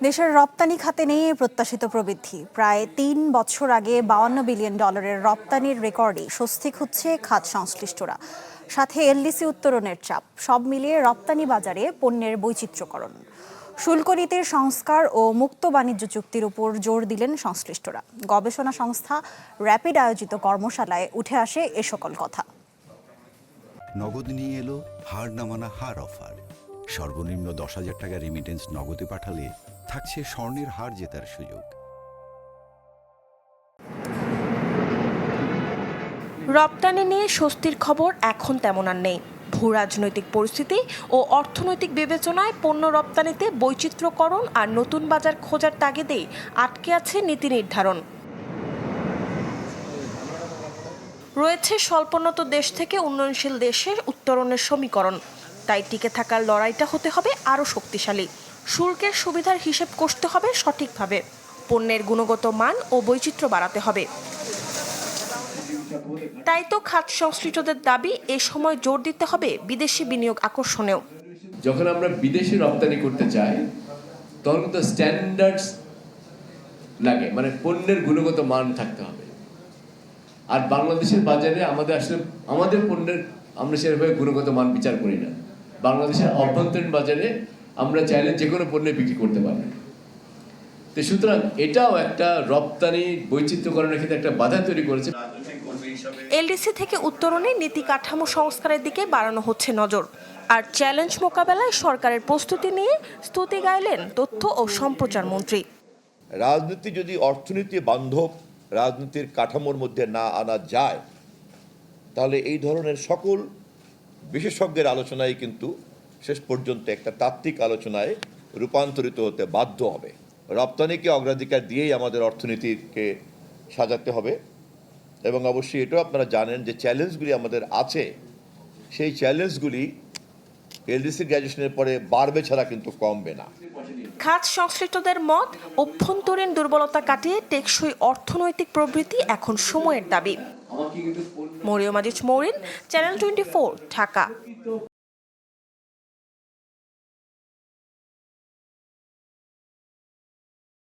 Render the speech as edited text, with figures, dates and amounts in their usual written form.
দেশের রপ্তানি খাতে নেই প্রত্যাশিত প্রবৃদ্ধি। প্রায় ৩ বছর আগে $52 বিলিয়ন রপ্তানির রেকর্ডে স্বস্তি খুঁজছে খাত সংশ্লিষ্টরা। সাথে এলডিসি উত্তরণের চাপ, সব মিলিয়ে রপ্তানি বাজারে পণ্যের বৈচিত্র্যকরণ, শুল্ক নীতির সংস্কার ও মুক্ত বাণিজ্য চুক্তির উপর জোর দিলেন সংশ্লিষ্টরা। গবেষণা সংস্থা র্যাপিড আয়োজিত কর্মশালায় উঠে আসে এ সকল কথা। নগদ নিয়ে এলো হার না মানা হার অফার। সর্বনিম্ন 10,000 টাকা রেমিটেন্স নগদে পাঠালে থাকছে স্বর্ণের হার জেতার সুযোগ। রপ্তানি নিয়ে স্বস্তির খবর এখন তেমন আর নেই। ভূ রাজনৈতিক পরিস্থিতি ও অর্থনৈতিক বিবেচনায় পণ্য রপ্তানিতে বৈচিত্র্যকরণ আর নতুন বাজার খোঁজার তাগিদেই আটকে আছে নীতি নির্ধারণ। রয়েছে স্বল্পোন্নত দেশ থেকে উন্নয়নশীল দেশের উত্তরণের সমীকরণ। তাই টিকে থাকার লড়াইটা হতে হবে আরও শক্তিশালী। শুল্কের সুবিধার হিসেব কষতে হবে সঠিকভাবে, পণ্যের গুণগত মান ও বৈচিত্র্য বাড়াতে হবে। তাই তো খাত সংশ্লিষ্টদের দাবি, এ সময় জোর দিতে হবে বিদেশি বিনিয়োগ আকর্ষণেও। যখন আমরা বিদেশি রপ্তানি করতে চাই তখন কিন্তু স্ট্যান্ডার্ডস লাগে, মানে পণ্যের গুণগত মান থাকতে হবে। আর বাংলাদেশের বাজারে আমাদের পণ্যের আমরা সেভাবে গুণগত মান বিচার করি না। বাংলাদেশের অভ্যন্তরীণ বাজারে আমরা চাইলে যে কোনো পণ্য বিক্রি করতে পারি। তো সুতরাং এটাও একটা রপ্তানি বৈচিত্র্যকরণের ক্ষেত্রে একটা বাধা তৈরি করেছে। এলডিসি থেকে উত্তরণে নীতি কাঠামো সংস্কারের দিকে বাড়ানো হচ্ছে নজর। আর চ্যালেঞ্জ মোকাবেলায় সরকারের প্রস্তুতি নিয়ে স্তুতি গাইলেন তথ্য ও সম্প্রচার মন্ত্রী। রাজনীতি যদি অর্থনীতি বান্ধব রাজনীতির কাঠামোর মধ্যে না আনা যায়, তাহলে এই ধরনের সকল বিশেষজ্ঞের আলোচনায় কিন্তু শেষ পর্যন্ত একটা তাত্ত্বিক আলোচনায় রূপান্তরিত হতে বাধ্য হবে। রপ্তানিকে অগ্রাধিকার দিয়েই আমাদের অর্থনীতিকে সাজাতে হবে। এবং অবশ্যই এটাও আপনারা জানেন যে চ্যালেঞ্জগুলি আমাদের আছে, সেই চ্যালেঞ্জগুলি এলডিসি গ্র্যাজুয়েশনের পরে বাড়বে ছাড়া কিন্তু কমবে না। খাত সংশ্লিষ্টদের মত, অভ্যন্তরীণ দুর্বলতা কাটিয়ে টেকসই অর্থনৈতিক প্রবৃদ্ধি এখন সময়ের দাবি। মরিয়ম আজিজ মৌরিন, চ্যানেল 24, ঢাকা।